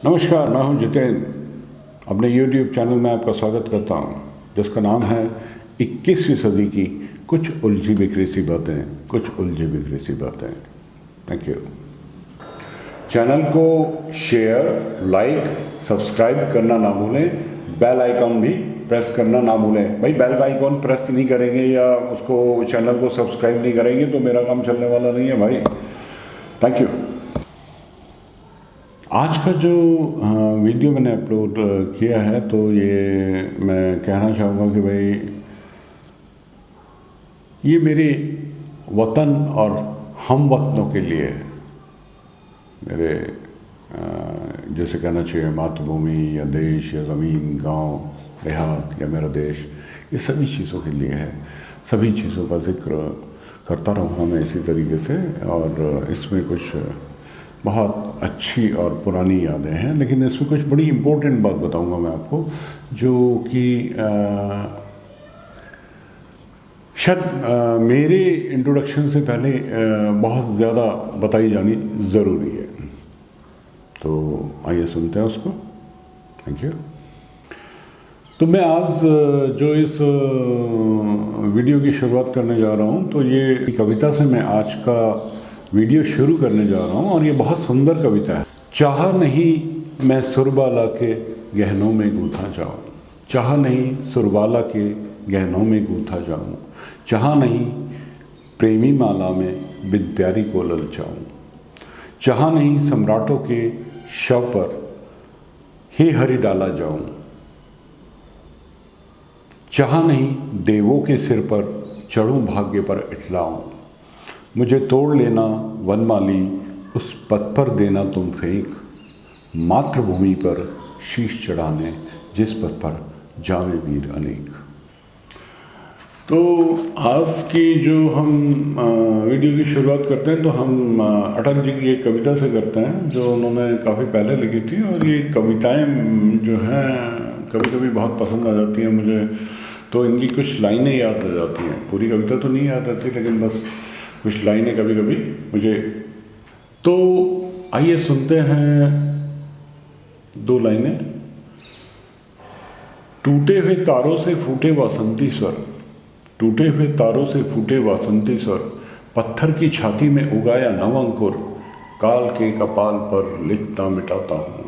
नमस्कार, मैं हूं जितेंद्र। अपने YouTube चैनल में आपका स्वागत करता हूं, जिसका नाम है 21वीं सदी की कुछ उलझी बिखरी सी बातें। Thank you. चैनल को शेयर, लाइक, सब्सक्राइब करना ना भूलें। बेल आइकॉन भी प्रेस करना ना भूलें। भाई बेल आइकॉन प्रेस नहीं करेंगे या उसको चैनल को सब्सक्राइब नहीं करेंगे तो मेरा काम चलने वाला नहीं है भाई। Thank you. आज का जो वीडियो मैंने अपलोड किया है तो ये मैं कहना चाहूँगा कि भाई ये मेरे वतन और हम वतनों के लिए है। मेरे जैसे कहना चाहिए मातृभूमि या देश या ज़मीन, गांव, देहात या मेरा देश, ये सभी चीज़ों के लिए है। सभी चीज़ों का जिक्र करता रहूँगा मैं इसी तरीके से। और इसमें कुछ बहुत अच्छी और पुरानी यादें हैं, लेकिन इसमें कुछ बड़ी इम्पोर्टेंट बात बताऊंगा मैं आपको, जो कि शायद मेरे इंट्रोडक्शन से पहले बहुत ज़्यादा बताई जानी ज़रूरी है। तो आइए सुनते हैं उसको। Thank you. तो मैं आज जो इस वीडियो की शुरुआत करने जा रहा हूँ, तो ये कविता से मैं आज का वीडियो शुरू करने जा रहा हूँ। और ये बहुत सुंदर कविता है। चाह नहीं मैं सुरबाला के गहनों में गूंथा जाऊँ, चाह नहीं सुरबाला के गहनों में गूंथा जाऊँ, चाह नहीं प्रेमी माला में बिन प्यारी को ललचाऊँ, चाह नहीं सम्राटों के शव पर हे हरि डाला जाऊँ, चाह नहीं देवों के सिर पर चढ़ूँ भाग्य पर इठलाऊँ, मुझे तोड़ लेना वनमाली उस पथ पर देना तुम फेंक, मातृभूमि पर शीश चढ़ाने जिस पथ पर जावे वीर अनेक। तो आज की जो हम वीडियो की शुरुआत करते हैं तो हम अटल जी की एक कविता से करते हैं, जो उन्होंने काफ़ी पहले लिखी थी। और ये कविताएं जो हैं कभी कभी बहुत पसंद आ जाती हैं मुझे। तो इनकी कुछ लाइनें याद रह जाती हैं। पूरी कविता तो नहीं याद रहती, लेकिन बस कुछ लाइनें कभी कभी मुझे। तो आइए सुनते हैं दो लाइनें। टूटे हुए तारों से फूटे वासंती स्वर, टूटे हुए तारों से फूटे वासंती स्वर, पत्थर की छाती में उगाया नव अंकुर, काल के कपाल पर लिखता मिटाता हूँ,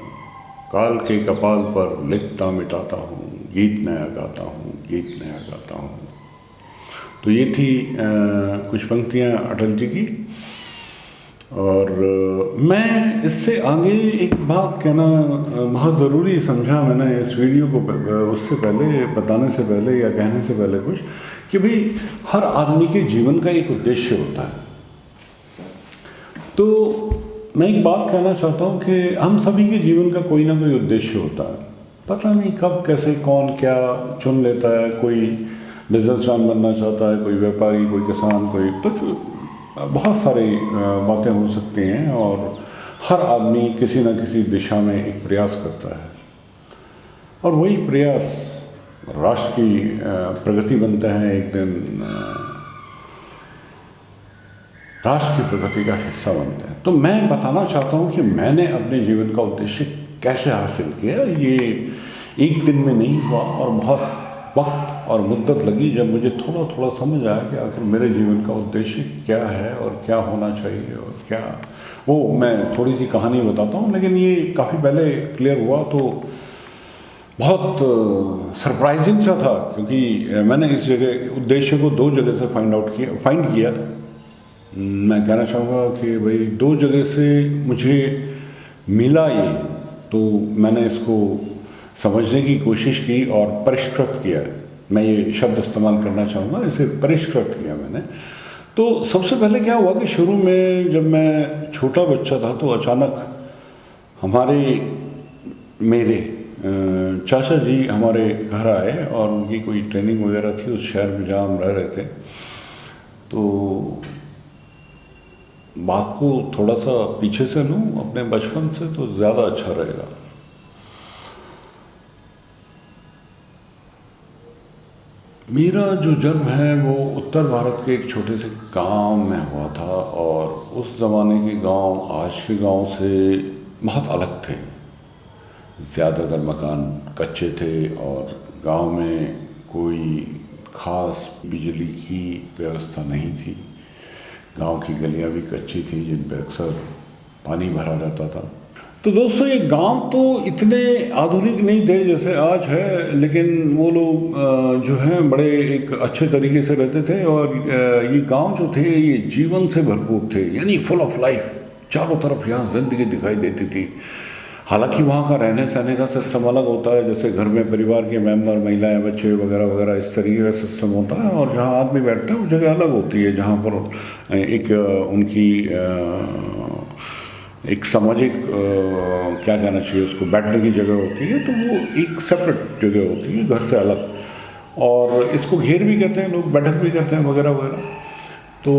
काल के कपाल पर लिखता मिटाता हूँ, गीत नया गाता हूँ, गीत नया गाता हूँ। तो ये थी कुछ पंक्तियाँ अटल जी की। और मैं इससे आगे एक बात कहना बहुत ज़रूरी समझा मैंने इस वीडियो को उससे पहले, बताने से पहले या कहने से पहले कुछ, कि भाई हर आदमी के जीवन का एक उद्देश्य होता है। तो मैं एक बात कहना चाहता हूँ कि हम सभी के जीवन का कोई ना कोई उद्देश्य होता है। पता नहीं कब कैसे कौन क्या चुन लेता है। कोई बिजनेसमैन बनना चाहता है, कोई व्यापारी, कोई किसान, कोई, तो बहुत सारी बातें हो सकती हैं। और हर आदमी किसी न किसी दिशा में एक प्रयास करता है, और वही प्रयास राष्ट्र की प्रगति बनता है। एक दिन राष्ट्र की प्रगति का हिस्सा बनता है। तो मैं बताना चाहता हूँ कि मैंने अपने जीवन का उद्देश्य कैसे हासिल किया। ये एक दिन में नहीं हुआ, और बहुत वक्त और मुद्दत लगी जब मुझे थोड़ा थोड़ा समझ आया कि आखिर मेरे जीवन का उद्देश्य क्या है और क्या होना चाहिए और क्या। वो मैं थोड़ी सी कहानी बताता हूँ, लेकिन ये काफ़ी पहले क्लियर हुआ। तो बहुत सरप्राइजिंग सा था, क्योंकि मैंने इस जगह उद्देश्य को दो जगह से फाइंड किया। मैं कहना चाहूँगा कि भाई दो जगह से मुझे मिला ये, तो मैंने इसको समझने की कोशिश की और परिष्कृत किया। मैं ये शब्द इस्तेमाल करना चाहूँगा, इसे परिष्कृत किया मैंने। तो सबसे पहले क्या हुआ कि शुरू में जब मैं छोटा बच्चा था तो अचानक मेरे चाचा जी हमारे घर आए, और उनकी कोई ट्रेनिंग वगैरह थी उस शहर में जहाँ हम रह रहे थे। तो बात को थोड़ा सा पीछे से लूँ अपने बचपन से तो ज़्यादा अच्छा रहेगा। मेरा जो जन्म है वो उत्तर भारत के एक छोटे से गांव में हुआ था, और उस ज़माने के गांव आज के गांव से बहुत अलग थे। ज़्यादातर मकान कच्चे थे और गांव में कोई ख़ास बिजली की व्यवस्था नहीं थी। गांव की गलियां भी कच्ची थी जिन पर अक्सर पानी भरा रहता था। तो दोस्तों ये गांव तो इतने आधुनिक नहीं थे जैसे आज है, लेकिन वो लोग जो हैं बड़े एक अच्छे तरीके से रहते थे। और ये गांव जो थे ये जीवन से भरपूर थे, यानी फुल ऑफ लाइफ। चारों तरफ यहाँ ज़िंदगी दिखाई देती थी। हालांकि वहाँ का रहने सहने का सिस्टम अलग होता है, जैसे घर में परिवार के मेंबर, महिलाएं, बच्चे वगैरह वगैरह, इस तरीके का सिस्टम होता है। और जहाँ आदमी बैठता है वो जगह अलग होती है, जहाँ पर एक उनकी एक सामाजिक क्या कहना चाहिए उसको, बैठने की जगह होती है, तो वो एक सेपरेट जगह होती है घर से अलग। और इसको घेर भी कहते हैं लोग, बैठक भी कहते हैं वगैरह वगैरह। तो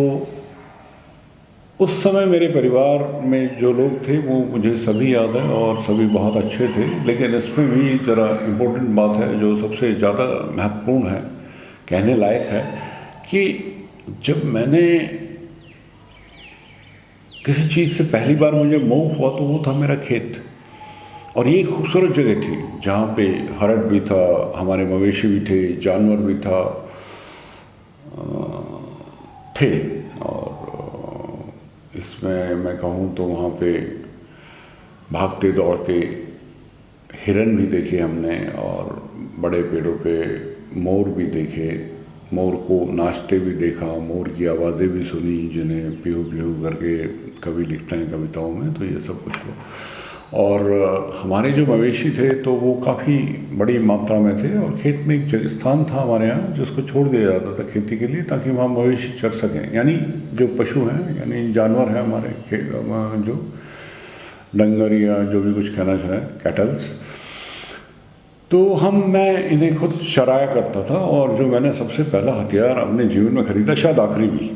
उस समय मेरे परिवार में जो लोग थे वो मुझे सभी याद है और सभी बहुत अच्छे थे। लेकिन इसमें भी ज़रा इम्पोर्टेंट बात है जो सबसे ज़्यादा महत्वपूर्ण है, कहने लायक है, कि जब मैंने किसी चीज़ से पहली बार मुझे मोह हुआ तो वो था मेरा खेत। और ये एक खूबसूरत जगह थी जहाँ पे हरड़ भी था, हमारे मवेशी भी थे, जानवर भी था थे। और इसमें मैं कहूँ तो वहाँ पे भागते दौड़ते हिरन भी देखे हमने, और बड़े पेड़ों पे मोर भी देखे, मोर को नाचते भी देखा, मोर की आवाज़ें भी सुनी जिन्हें पीहू पीहू करके कवि लिखते हैं कविताओं में। तो ये सब कुछ हुआ। और हमारे जो मवेशी थे तो वो काफ़ी बड़ी मात्रा में थे, और खेत में एक स्थान था हमारे यहाँ जिसको छोड़ दिया जाता था खेती के लिए, ताकि वहाँ मवेशी चर सकें। यानी जो पशु हैं, यानी जानवर हैं हमारे जो डंगर या जो भी कुछ कहना चाहें, कैटल्स, तो मैं इन्हें खुद चराया करता था। और जो मैंने सबसे पहला हथियार अपने जीवन में ख़रीदा, शायद आखिरी भी,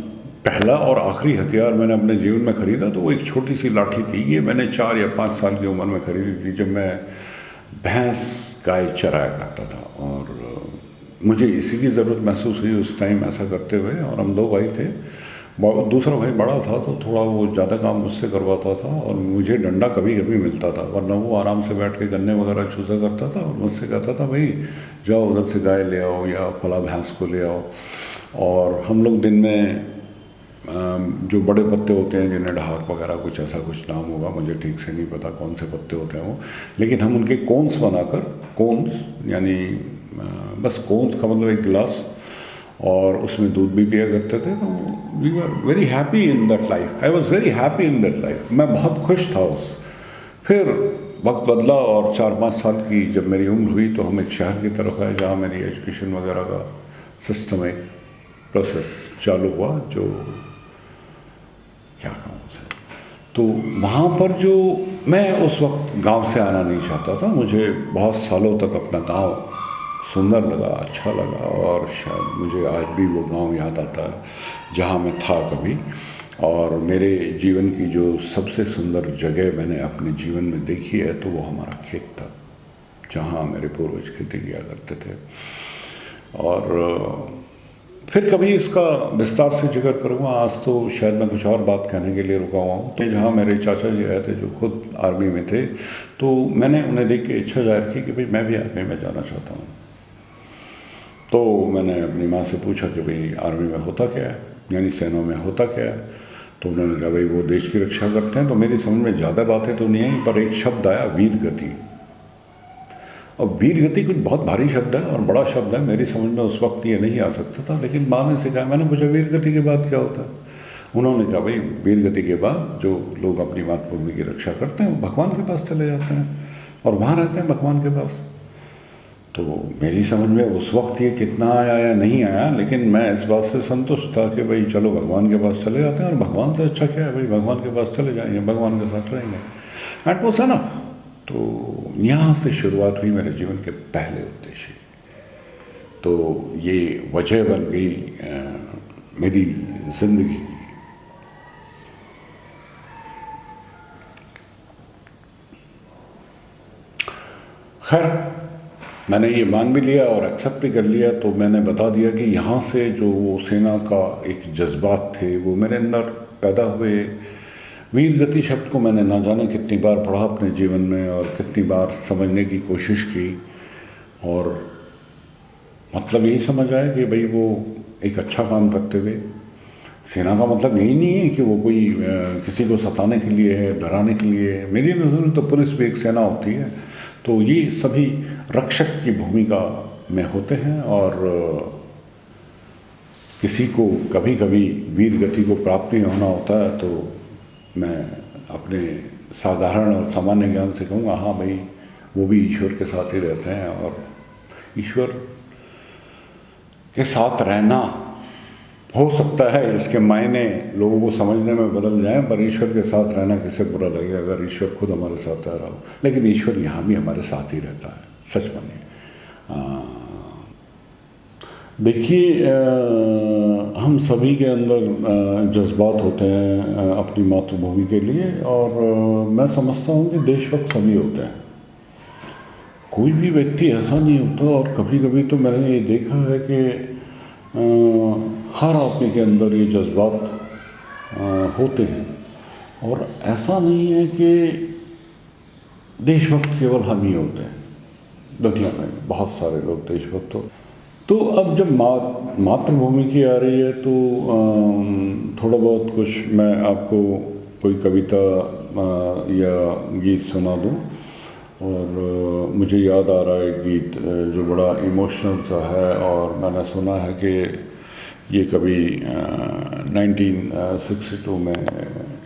पहला और आखिरी हथियार मैंने अपने जीवन में ख़रीदा, तो वो एक छोटी सी लाठी थी। ये मैंने 4 या 5 साल की उम्र में ख़रीदी थी, जब मैं भैंस गाय चराया करता था। और मुझे इसी की ज़रूरत महसूस हुई उस टाइम ऐसा करते हुए। और हम 2 भाई थे, दूसरा भाई बड़ा था तो थोड़ा वो ज़्यादा काम मुझसे करवाता था, और मुझे डंडा कभी कभी मिलता था, वरना वो आराम से बैठ के गन्ने वगैरह चूसा करता था और मुझसे कहता था भाई जाओ उधर से गाय ले आओ या फला भैंस को ले आओ। और हम लोग दिन में जो बड़े पत्ते होते हैं जिन्हें ढाक वगैरह कुछ ऐसा कुछ नाम होगा, मुझे ठीक से नहीं पता कौन से पत्ते होते हैं वो, लेकिन हम उनके कोन्स बनाकर, कोन्स यानी बस कोन्स का मतलब एक गिलास, और उसमें दूध भी पिया करते थे। तो we were very happy in that life, I was very happy in that life. मैं बहुत खुश था उस। फिर वक्त बदला और 4-5 साल की जब मेरी उम्र हुई तो हम एक शहर की तरफ आए जहाँ मेरी एजुकेशन वगैरह का सिस्टम, एक प्रोसेस चालू हुआ, जो क्या कहूँ उसे। तो वहाँ पर जो मैं उस वक्त गांव से आना नहीं चाहता था, मुझे बहुत सालों तक अपना गांव सुंदर लगा, अच्छा लगा, और शायद मुझे आज भी वो गांव याद आता है जहाँ मैं था कभी। और मेरे जीवन की जो सबसे सुंदर जगह मैंने अपने जीवन में देखी है तो वो हमारा खेत था, जहाँ मेरे पूर्वज खेती किया करते थे। और फिर कभी इसका विस्तार से जिक्र करूँगा, आज तो शायद मैं कुछ और बात कहने के लिए रुका हुआ हूँ। तो जहाँ मेरे चाचा जी आए थे जो खुद आर्मी में थे, तो मैंने उन्हें देख के इच्छा जाहिर की कि भाई मैं भी आर्मी में जाना चाहता हूँ। तो मैंने अपनी माँ से पूछा कि भाई आर्मी में होता क्या है, यानी सेना में होता क्या है। तो उन्होंने कहा भाई वो देश की रक्षा करते हैं। तो मेरी समझ में ज़्यादा बातें तो नहीं आई, पर एक शब्द आया, वीर गति। और वीर गति कुछ बहुत भारी शब्द है और बड़ा शब्द है, मेरी समझ में उस वक्त ये नहीं आ सकता था। लेकिन माँ ने सिखाया, मैंने पूछा वीर गति के बाद क्या होता है। उन्होंने कहा भाई वीर गति के बाद जो लोग अपनी मातृभूमि की रक्षा करते हैं वो भगवान के पास चले जाते हैं और वहाँ रहते हैं भगवान के पास। तो मेरी समझ में उस वक्त ये कितना आया या नहीं आया, लेकिन मैं इस बात से संतुष्ट था कि भाई चलो भगवान के पास चले जाते हैं, और भगवान से अच्छा क्या है भाई, भगवान के पास चले जाएंगे, भगवान के साथ रहेंगे, एट वो है ना। तो यहाँ से शुरुआत हुई मेरे जीवन के पहले उद्देश्य की। तो ये वजह बन गई मेरी जिंदगी की। खैर मैंने ये मान भी लिया और एक्सेप्ट भी कर लिया। तो मैंने बता दिया कि यहाँ से जो वो सेना का एक जज्बात थे वो मेरे अंदर पैदा हुए, वीर गति शब्द को मैंने ना जाने कितनी बार पढ़ा अपने जीवन में और कितनी बार समझने की कोशिश की, और मतलब यही समझ आया कि भाई वो एक अच्छा काम करते हुए, सेना का मतलब यही नहीं है कि वो कोई किसी को सताने के लिए है, डराने के लिए है। मेरी नज़र में तो पुलिस भी एक सेना होती है। तो ये सभी रक्षक की भूमिका में होते हैं, और किसी को कभी कभी वीर गति को प्राप्त नहीं होना होता है तो मैं अपने साधारण और सामान्य ज्ञान से कहूँगा, हाँ भाई वो भी ईश्वर के साथ ही रहते हैं, और ईश्वर के साथ रहना हो सकता है इसके मायने लोगों को समझने में बदल जाएं, पर ईश्वर के साथ रहना किसे बुरा लगे अगर ईश्वर खुद हमारे साथ रह रहा हो। लेकिन ईश्वर यहाँ भी हमारे साथ ही रहता है, सच मानिए। देखिए, हम सभी के अंदर जज्बात होते हैं अपनी मातृभूमि के लिए, और मैं समझता हूँ कि देशभक्त सभी होते हैं। कोई भी व्यक्ति ऐसा नहीं होता, और कभी कभी तो मैंने ये देखा है कि हर आदमी के अंदर ये जज्बात होते हैं, और ऐसा नहीं है कि देशभक्त केवल हम ही होते हैं, दुनिया में बहुत सारे लोग देशभक्त हो। तो अब जब मातृभूमि की आ रही है तो थोड़ा बहुत कुछ मैं आपको कोई कविता या गीत सुना दूं। और मुझे याद आ रहा है गीत जो बड़ा इमोशनल सा है, और मैंने सुना है कि ये कभी 1962 में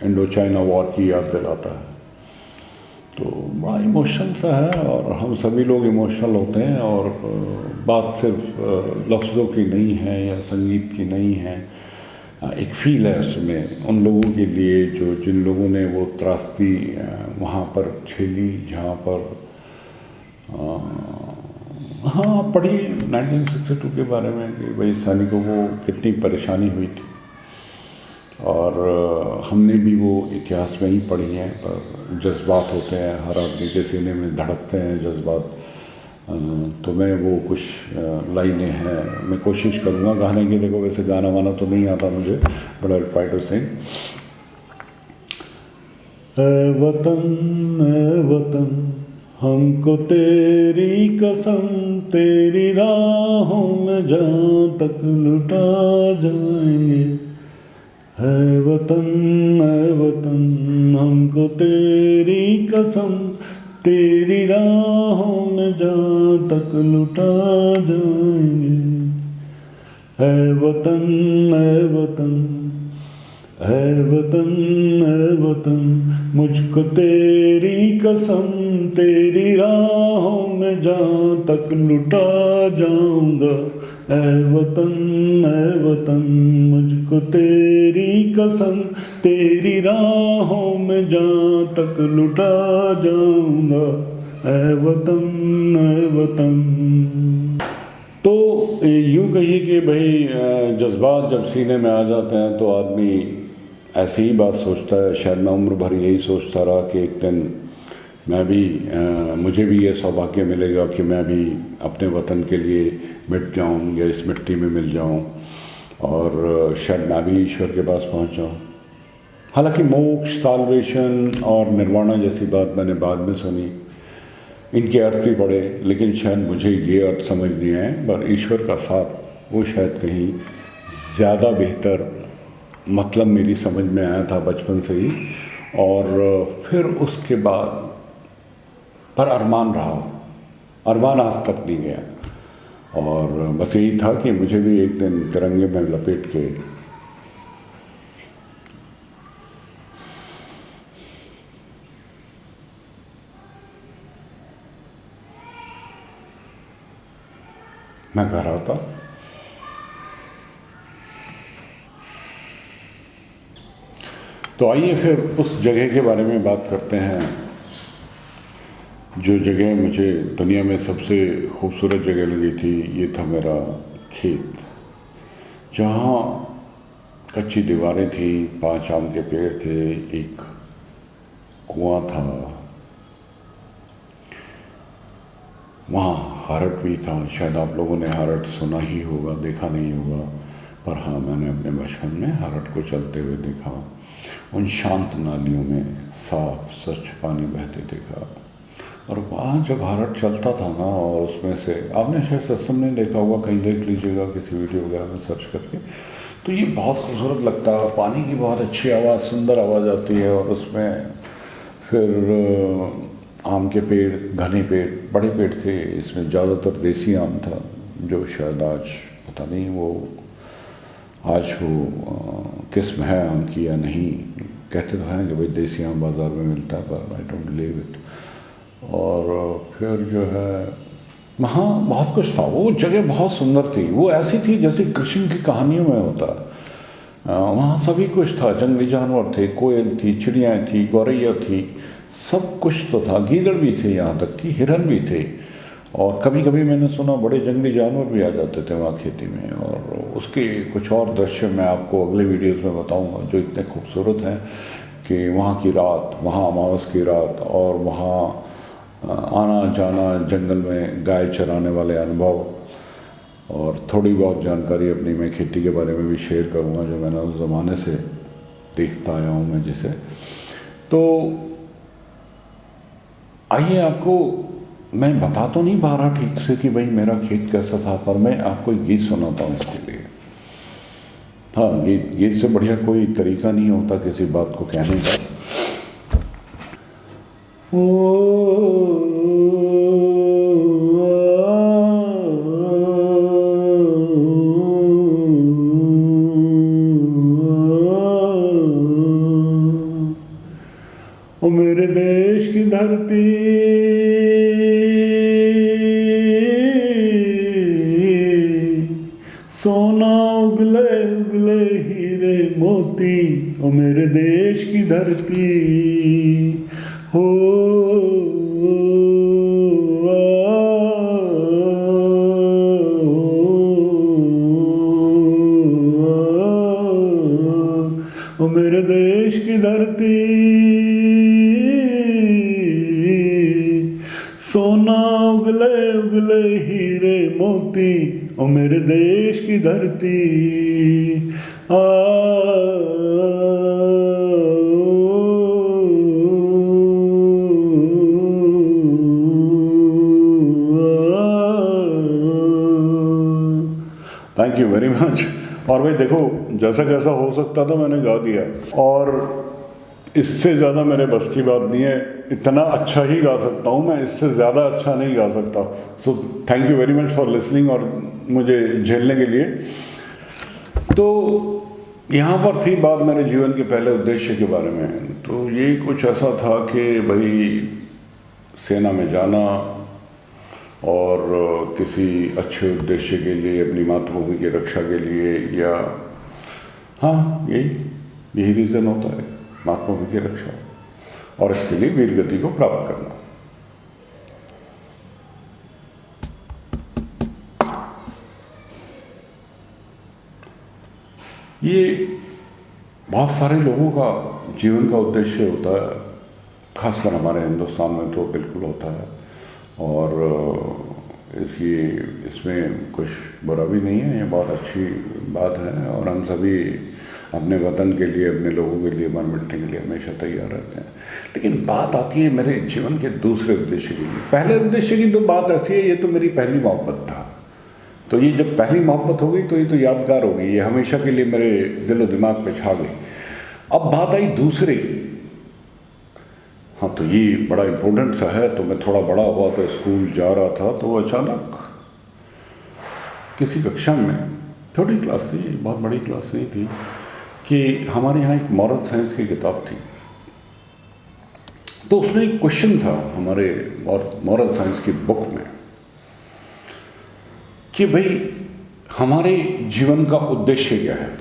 इंडो चाइना वॉर की याद दिलाता है। तो बड़ा इमोशनल सा है, और हम सभी लोग इमोशनल होते हैं, और बात सिर्फ लफ्ज़ों की नहीं है या संगीत की नहीं है, एक फील है उसमें उन लोगों के लिए जिन लोगों ने वो त्रासदी वहाँ पर झेली, जहाँ पर हाँ पढ़ी 1962 के बारे में कि भाई सैनिकों को कितनी परेशानी हुई थी, और हमने भी वो इतिहास में ही पढ़ी हैं। पर जज्बात होते हैं, हर आदमी के सीने में धड़कते हैं जज्बात। तो मैं वो कुछ लाइनें हैं, मैं कोशिश करूँगा गाने की। देखो वैसे गाना वाना तो नहीं आता मुझे, but I try to sing. ऐ वतन हमको तेरी कसम, तेरी राहों में जहाँ तक लुटा जाएंगे। है वतन हमको तेरी कसम, तेरी राहों में जहाँ तक लुटा जाएंगे। है वतन मुझको तेरी कसम, तेरी राहों में जहाँ तक लुटा जाऊंगा। ऐ वतन मुझको तेरी कसम, तेरी राहों में जहाँ तक लुटा जाऊंगा। ऐ वतन। तो यूँ कहिए कि भाई जज्बात जब सीने में आ जाते हैं तो आदमी ऐसी ही बात सोचता है। शायद मैं उम्र भर यही सोचता रहा कि एक दिन मैं भी मुझे भी ये सौभाग्य मिलेगा कि मैं भी अपने वतन के लिए मिट जाऊं या इस मिट्टी में मिल जाऊं, और शायद मैं भी ईश्वर के पास पहुंच जाऊं। हालांकि मोक्ष, साल्वेशन और निर्वाणा जैसी बात मैंने बाद में सुनी, इनके अर्थ भी पढ़े, लेकिन शायद मुझे ये अर्थ समझ नहीं आए। पर ईश्वर का साथ वो शायद कहीं ज़्यादा बेहतर मतलब मेरी समझ में आया था बचपन से ही, और फिर उसके बाद पर अरमान रहा, अरमान आज तक नहीं गया। और बस यही था कि मुझे भी एक दिन तिरंगे में लपेट के मैं घर आता। तो आइए फिर उस जगह के बारे में बात करते हैं जो जगह मुझे दुनिया में सबसे खूबसूरत जगह लगी थी। ये था मेरा खेत, जहाँ कच्ची दीवारें थी, 5 आम के पेड़ थे, एक कुआं था, वहाँ हारट भी था। शायद आप लोगों ने हारट सुना ही होगा, देखा नहीं होगा, पर हाँ, मैंने अपने बचपन में हरट को चलते हुए देखा, उन शांत नालियों में साफ स्वच्छ पानी बहते देखा। और वहाँ जब हरट चलता था ना, और उसमें से आपने शायद सिस्टम नहीं देखा होगा, कहीं देख लीजिएगा किसी वीडियो वगैरह में सर्च करके, तो ये बहुत खूबसूरत लगता है। पानी की बहुत अच्छी आवाज़, सुंदर आवाज़ आती है, और उसमें फिर आम के पेड़, घने पेड़, बड़े पेड़ थे, इसमें ज़्यादातर देसी आम था, जो शायद आज पता नहीं वो आज वो किस्म है आम की या नहीं। कहते तो हैं कि भाई देसी आम बाज़ार में मिलता है, पर आई डोंट बिलीव इट। और फिर जो है वहाँ बहुत कुछ था, वो जगह बहुत सुंदर थी, वो ऐसी थी जैसे कृष्ण की कहानियों में होता है। वहाँ सभी कुछ था, जंगली जानवर थे, कोयल थी, चिड़ियाँ थी, गौरैया थी, सब कुछ तो था, गीदड़ भी थे, यहाँ तक कि हिरन भी थे। और कभी कभी मैंने सुना बड़े जंगली जानवर भी आ जाते थे वहाँ खेती में। और उसके कुछ और दृश्य मैं आपको अगले वीडियोस में बताऊंगा, जो इतने खूबसूरत हैं कि वहाँ की रात, वहाँ अमावस की रात, और वहाँ आना जाना, जंगल में गाय चराने वाले अनुभव, और थोड़ी बहुत जानकारी अपनी मैं खेती के बारे में भी शेयर करूँगा, जो मैंने उस ज़माने से देखता आया हूँ मैं जिसे। तो आइए, आपको मैं बता तो नहीं पा रहा ठीक से कि भाई मेरा खेत कैसा था, पर मैं आपको एक गीत सुनाता हूँ इसके लिए। हाँ, गीत से बढ़िया कोई तरीका नहीं होता किसी बात को कहने का। ओ मेरे देश की धरती, सोना उगले उगले हीरे मोती, ओ मेरे देश की धरती हो। ओ मेरे देश की धरती, सोना उगले उगले हीरे मोती, ओ मेरे देश की धरती। Thank you very much. और भाई देखो, जैसा कैसा हो सकता था मैंने गा दिया, और इससे ज़्यादा मेरे बस की बात नहीं है। इतना अच्छा ही गा सकता हूँ मैं, इससे ज़्यादा अच्छा नहीं गा सकता। So thank you very much for listening और मुझे झेलने के लिए। तो यहाँ पर थी बात मेरे जीवन के पहले उद्देश्य के बारे में। तो ये कुछ ऐसा था कि भाई सेना में जाना और किसी अच्छे उद्देश्य के लिए, अपनी मातृभूमि की रक्षा के लिए, या हाँ यही रीज़न होता है, मातृभूमि की रक्षा, और इसके लिए वीर गति को प्राप्त करना। ये बहुत सारे लोगों का जीवन का उद्देश्य होता है, खासकर हमारे हिंदुस्तान में तो बिल्कुल होता है। और इसमें कुछ बुरा भी नहीं है, ये बहुत अच्छी बात है। और हम सभी अपने वतन के लिए, अपने लोगों के लिए मर मिटने के लिए हमेशा तैयार रहते हैं। लेकिन बात आती है मेरे जीवन के दूसरे उद्देश्य की। पहले उद्देश्य की तो बात ऐसी है, ये तो मेरी पहली मोहब्बत था। तो ये जब पहली मोहब्बत हो गई तो ये तो यादगार हो गई, ये हमेशा के लिए मेरे दिलो दिमाग पे छा गई। अब बात आई दूसरे की। हाँ, तो ये बड़ा इम्पोर्टेंट सा है। तो मैं थोड़ा बड़ा हुआ तो स्कूल जा रहा था, तो अचानक किसी कक्षा में, छोटी क्लास थी, बहुत बड़ी क्लास नहीं थी, कि हमारे यहाँ एक मॉरल साइंस की किताब थी। तो उसमें एक क्वेश्चन था हमारे मॉरल साइंस की बुक में कि भाई हमारे जीवन का उद्देश्य क्या है।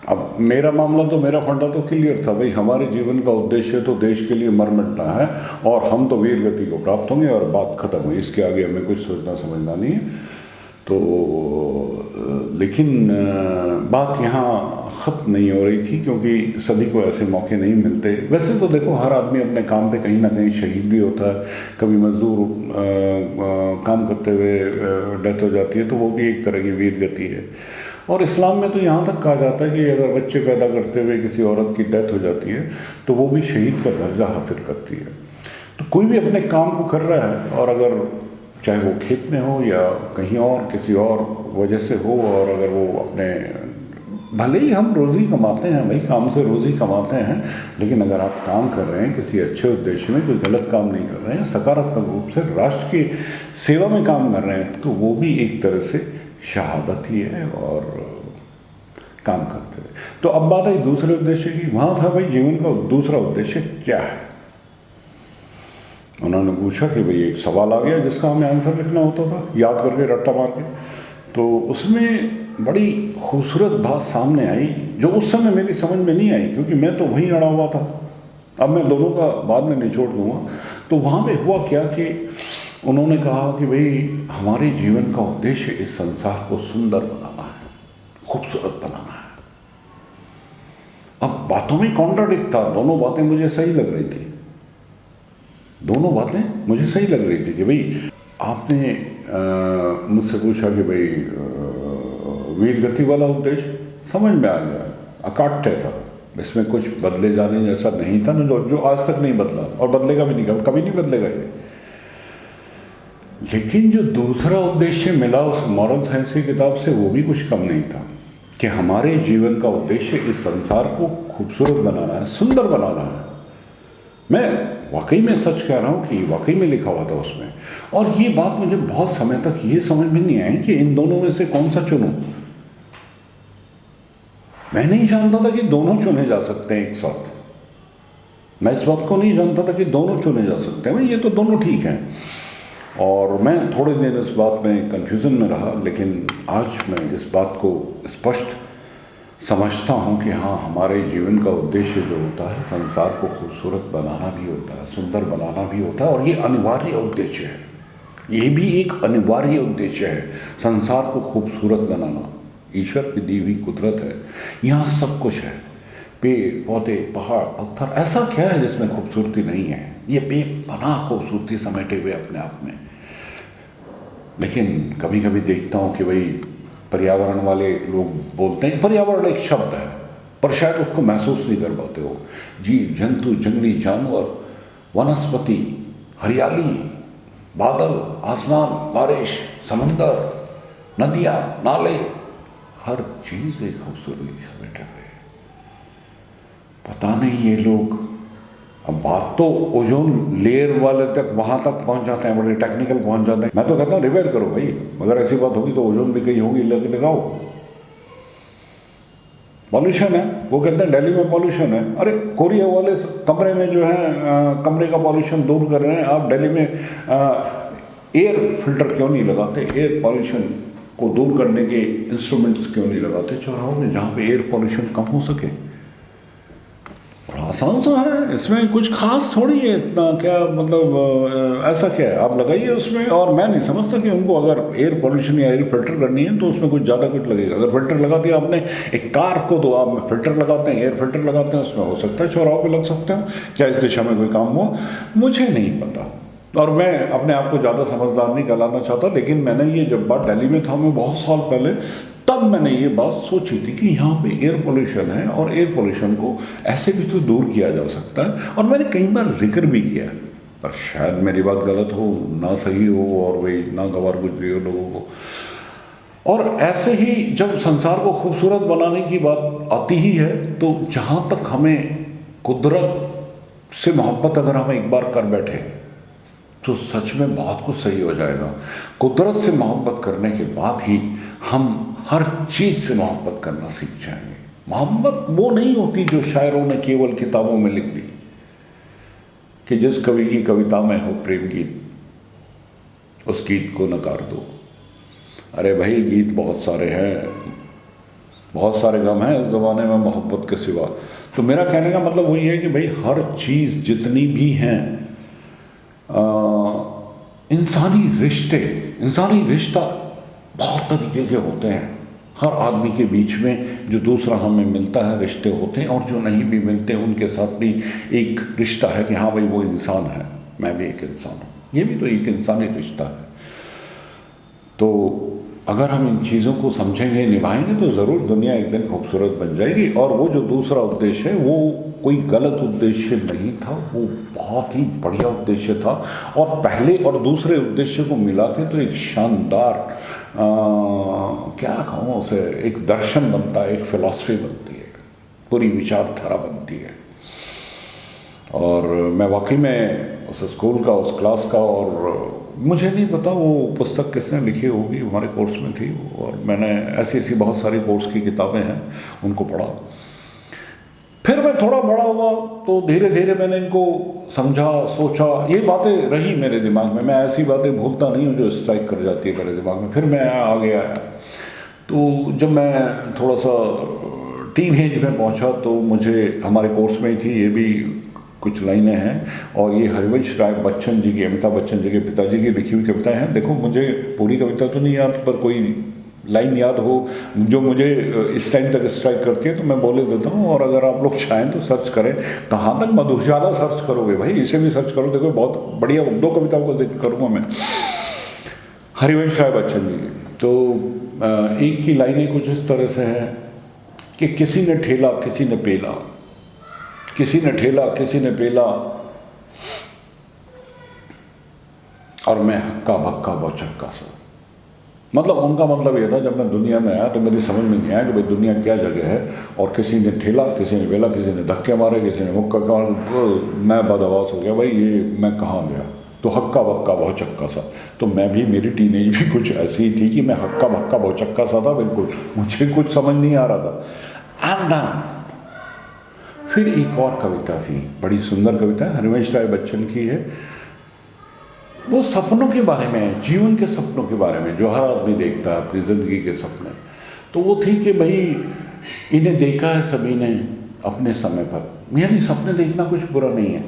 अब मेरा मामला तो, मेरा फंडा तो क्लियर था, भाई हमारे जीवन का उद्देश्य तो देश के लिए मर मिटना है, और हम तो वीर गति को प्राप्त होंगे और बात खत्म हुई। इसके आगे हमें कुछ सोचना समझना नहीं है। तो लेकिन बात यहाँ ख़त्म नहीं हो रही थी, क्योंकि सभी को ऐसे मौके नहीं मिलते। वैसे तो देखो, हर आदमी अपने काम पे कहीं ना कहीं शहीद भी होता है। कभी मजदूर काम करते हुए डेथ हो जाती है, तो वो भी एक तरह की वीर गति है। और इस्लाम में तो यहाँ तक कहा जाता है कि अगर बच्चे पैदा करते हुए किसी औरत की डेथ हो जाती है तो वो भी शहीद का दर्जा हासिल करती है। तो कोई भी अपने काम को कर रहा है, और अगर चाहे वो खेत में हो या कहीं और किसी और वजह से हो, और अगर वो अपने, भले ही हम रोज़ी कमाते हैं भाई, काम से रोज़ी कमाते हैं, लेकिन अगर आप काम कर रहे हैं किसी अच्छे उद्देश्य में, कोई गलत काम नहीं कर रहे हैं, सकारात्मक रूप से राष्ट्र की सेवा में काम कर रहे हैं, तो वो भी एक तरह से शहादत ही है और काम करते हैं। तो अब बात आई दूसरे उद्देश्य की। वहाँ था भाई जीवन का दूसरा उद्देश्य क्या है। उन्होंने पूछा कि भाई एक सवाल आ गया जिसका हमें आंसर लिखना होता था, याद करके रट्टा मार के। तो उसमें बड़ी खूबसूरत बात सामने आई जो उस समय मेरी समझ में नहीं आई, क्योंकि मैं तो वहीं अड़ा हुआ था। अब मैं दोनों का बाद में निचोड़ दूंगा। तो वहाँ पे हुआ क्या कि उन्होंने कहा कि भाई हमारे जीवन का उद्देश्य इस संसार को सुंदर बनाना है, खूबसूरत बनाना है। अब बातों में कॉन्ट्राडिक्ट था, दोनों बातें मुझे सही लग रही थी, दोनों बातें मुझे सही लग रही थी। कि भाई आपने मुझसे पूछा कि भाई वीर गति वाला उद्देश्य समझ में आ गया, अकाट्य था, इसमें कुछ बदले जाने जैसा नहीं था ना, जो आज तक नहीं बदला और बदलेगा भी नहीं, कभी नहीं बदलेगा ये। लेकिन जो दूसरा उद्देश्य मिला उस मॉरल साइंस की किताब से, वो भी कुछ कम नहीं था कि हमारे जीवन का उद्देश्य इस संसार को खूबसूरत बनाना है, सुंदर बनाना है। मैं वाकई में सच कह रहा हूँ कि वाकई में लिखा हुआ था उसमें। और ये बात मुझे बहुत समय तक ये समझ में नहीं आई कि इन दोनों में से कौन सा चुनूं। मैं नहीं जानता था कि दोनों चुने जा सकते हैं एक साथ। मैं इस बात को नहीं जानता था कि दोनों चुने जा सकते हैं। ये तो दोनों ठीक हैं। और मैं थोड़े दिन इस बात में कन्फ्यूज़न में रहा, लेकिन आज मैं इस बात को स्पष्ट समझता हूँ कि हाँ, हमारे जीवन का उद्देश्य जो होता है संसार को खूबसूरत बनाना भी होता है, सुंदर बनाना भी होता है। और ये अनिवार्य उद्देश्य है, ये भी एक अनिवार्य उद्देश्य है, संसार को खूबसूरत बनाना। ईश्वर की दी हुई कुदरत है, यहाँ सब कुछ है, पेड़ पौधे पहाड़ पत्थर, ऐसा क्या है जिसमें खूबसूरती नहीं है। ये बेपनाह खूबसूरती समेटे हुए अपने आप में। लेकिन कभी कभी देखता हूँ कि भाई पर्यावरण वाले लोग बोलते हैं, पर्यावरण एक शब्द है पर शायद उसको महसूस नहीं कर पाते हो। जीव जंतु, जंगली जानवर, वनस्पति, हरियाली, बादल, आसमान, बारिश, समंदर, नदियाँ, नाले, हर चीज़ एक खूबसूरती समेटे हुए। पता नहीं ये लोग, अब बात तो ओजोन लेयर वाले तक, वहाँ तक पहुँच जाते हैं, बड़े टेक्निकल पहुँच जाते हैं। मैं तो कहता हूँ रिपेयर करो भाई, अगर ऐसी बात होगी तो ओजोन भी कहीं होगी, लगाओ। पॉल्यूशन है, वो कहते हैं दिल्ली में पॉल्यूशन है। अरे कोरिया वाले कमरे में जो है कमरे का पॉल्यूशन दूर कर रहे हैं, आप दिल्ली में एयर फिल्टर क्यों नहीं लगाते? एयर पॉल्यूशन को दूर करने के इंस्ट्रूमेंट्स क्यों नहीं लगाते चौराहों में, जहाँ पे एयर पॉल्यूशन कम हो सके? बड़ा आसान सा है, इसमें कुछ खास थोड़ी है इतना। क्या मतलब ऐसा क्या है, आप लगाइए उसमें। और मैं नहीं समझता कि उनको अगर एयर पॉल्यूशन या एयर फिल्टर करनी है तो उसमें कुछ ज़्यादा कुछ लगेगा। अगर फिल्टर लगा दिया आपने एक कार को, तो आप फिल्टर लगाते हैं, एयर फिल्टर लगाते हैं, उसमें हो सकता है चौराहों पे लग सकते हो। क्या इस दिशा में कोई काम हुआ? मुझे नहीं पता, और मैं अपने आप को ज़्यादा समझदार नहीं कहलाना चाहता। लेकिन मैंने ये जब बात दिल्ली में था मैं बहुत साल पहले, तब मैंने ये बात सोची थी कि यहाँ पे एयर पोल्यूशन है और एयर पोल्यूशन को ऐसे भी तो दूर किया जा सकता है। और मैंने कई बार जिक्र भी किया, पर शायद मेरी बात गलत हो, ना सही हो, और वही ना गवार गुजरी हो लोगों को। और ऐसे ही जब संसार को खूबसूरत बनाने की बात आती ही है, तो जहाँ तक हमें कुदरत से मोहब्बत अगर हम एक बार कर बैठे तो सच में बहुत कुछ सही हो जाएगा। कुदरत से मोहब्बत करने के बाद ही हम हर चीज़ से मोहब्बत करना सीख जाएंगे। मोहब्बत वो नहीं होती जो शायरों ने केवल किताबों में लिख दी कि जिस कवि की कविता में हो प्रेम गीत, उस गीत को नकार दो। अरे भाई, गीत बहुत सारे हैं, बहुत सारे गम हैं इस ज़माने में मोहब्बत के सिवा। तो मेरा कहने का मतलब वही है कि भाई हर चीज़ जितनी भी हैं, इंसानी रिश्ता बहुत तरीके के होते हैं। हर आदमी के बीच में जो दूसरा हमें मिलता है रिश्ते होते हैं, और जो नहीं भी मिलते उनके साथ भी एक रिश्ता है कि हाँ भाई वो इंसान है, मैं भी एक इंसान हूँ, ये भी तो एक इंसानी रिश्ता है। तो अगर हम इन चीज़ों को समझेंगे, निभाएंगे, तो ज़रूर दुनिया एक दिन खूबसूरत बन जाएगी। और वो जो दूसरा उद्देश्य है वो कोई गलत उद्देश्य नहीं था, वो बहुत ही बढ़िया उद्देश्य था, और पहले और दूसरे उद्देश्य को मिला के तो एक शानदार क्या कहूँ उसे, एक दर्शन बनता है, एक फिलॉसफी बनती है, पूरी विचारधारा बनती है। और मैं वाकई में उस स्कूल का, उस क्लास का, और मुझे नहीं पता वो पुस्तक किसने लिखी होगी, हमारे कोर्स में थी, और मैंने ऐसी बहुत सारी कोर्स की किताबें हैं उनको पढ़ा। फिर मैं थोड़ा बड़ा हुआ तो धीरे धीरे मैंने इनको समझा, सोचा, ये बातें रही मेरे दिमाग में। मैं ऐसी बातें भूलता नहीं हूँ जो स्ट्राइक कर जाती है मेरे दिमाग में। फिर मैं आगे आया, तो जब मैं थोड़ा सा टीन एज में पहुँचा तो मुझे, हमारे कोर्स में ही थी, ये भी कुछ लाइनें हैं, और ये हरिवंश राय बच्चन जी की, अमिताभ बच्चन जी के पिताजी की लिखी हुई कविताएं हैं। देखो मुझे पूरी कविता तो नहीं याद, पर कोई लाइन याद हो जो मुझे इस टाइम तक स्ट्राइक करती है तो मैं बोले देता हूँ। और अगर आप लोग चाहें तो सर्च करें, कहाँ तक मधुशाला सर्च करोगे भाई, इसे भी सर्च करो, देखो बहुत बढ़िया 2 कविताओं का जिक्र करूँगा मैं, हरिवंश राय बच्चन जी की। तो एक की लाइनें कुछ इस तरह से हैं कि किसी ने ठेला किसी ने पेला, किसी ने ठेला किसी ने पेला, और मैं हक्का बक्का बौचक्का सा। मतलब उनका मतलब ये था, जब मैं दुनिया में आया तो मेरी समझ में नहीं आया कि भाई दुनिया क्या जगह है, और किसी ने ठेला किसी ने पेला, किसी ने धक्के मारे, किसी ने मुक्का मारा, मैं बदहवास हो गया, भाई ये मैं कहाँ गया। तो हक्का बक्का बहुचक्का सा। तो मैं भी, मेरी टीनेज भी कुछ ऐसी ही थी कि मैं हक्का बक्का बहुचक्का सा था, बिल्कुल मुझे कुछ समझ नहीं आ रहा था। एंड फिर एक और कविता थी, बड़ी सुंदर कविता है, हरिवंश राय बच्चन की है। वो सपनों के बारे में है, जीवन के सपनों के बारे में, जो हर आदमी देखता है अपनी ज़िंदगी के सपने। तो वो थी कि भाई इन्हें देखा है सभी ने अपने समय पर, यानी सपने देखना कुछ बुरा नहीं है।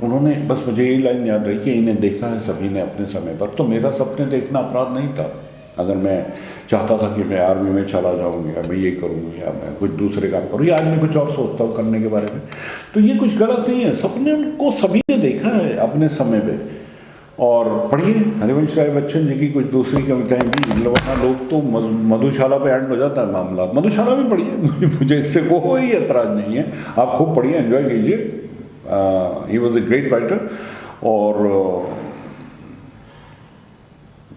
उन्होंने, बस मुझे यही लाइन याद रही कि इन्हें देखा है सभी ने अपने समय पर। तो मेरा सपने देखना अपराध नहीं था। अगर मैं चाहता था कि मैं आर्मी में चला जाऊँ, या मैं ये करूँ, या मैं कुछ दूसरे काम करूँ, या आज मैं कुछ और सोचता हूँ करने के बारे में, तो ये कुछ गलत नहीं है। सपने को सभी ने देखा है अपने समय पे। और पढ़िए हरिवंश राय बच्चन जी की कुछ दूसरी कविताएं भी, वरना लोग तो मधुशाला पे एंड हो जाता है मामला। मधुशाला भी पढ़िए, मुझे इससे कोई एतराज़ नहीं है, आप खूब पढ़िए, एंजॉय कीजिए। He was a great writer. और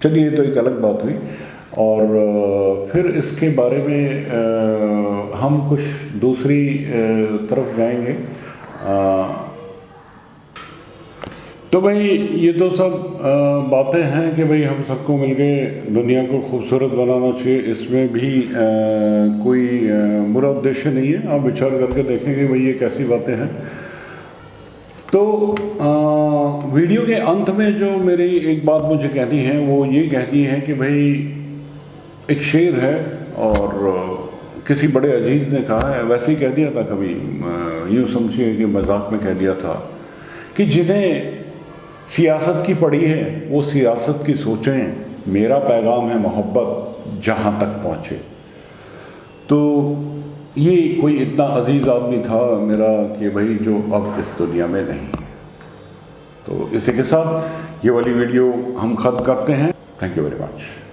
चलिए, तो एक अलग बात हुई। और फिर इसके बारे में हम कुछ दूसरी तरफ जाएंगे। तो भाई ये तो सब बातें हैं कि भाई हम सबको मिलके दुनिया को खूबसूरत बनाना चाहिए, इसमें भी कोई बुरा उद्देश्य नहीं है। आप विचार करके देखेंगे भाई ये कैसी बातें हैं। तो वीडियो के अंत में जो मेरी एक बात मुझे कहनी है वो ये कहनी है कि भाई एक शेर है, और किसी बड़े अजीज़ ने कहा है, वैसे ही कह दिया था कभी, यूँ समझिए कि मजाक में कह दिया था, कि जिन्हें सियासत की पड़ी है वो सियासत की सोचें, मेरा पैगाम है मोहब्बत जहाँ तक पहुँचे। तो ये कोई इतना अजीज़ आदमी था मेरा कि भाई जो अब इस दुनिया में नहीं। तो इसी के साथ ये वाली वीडियो हम ख़त्म करते हैं। Thank you very much.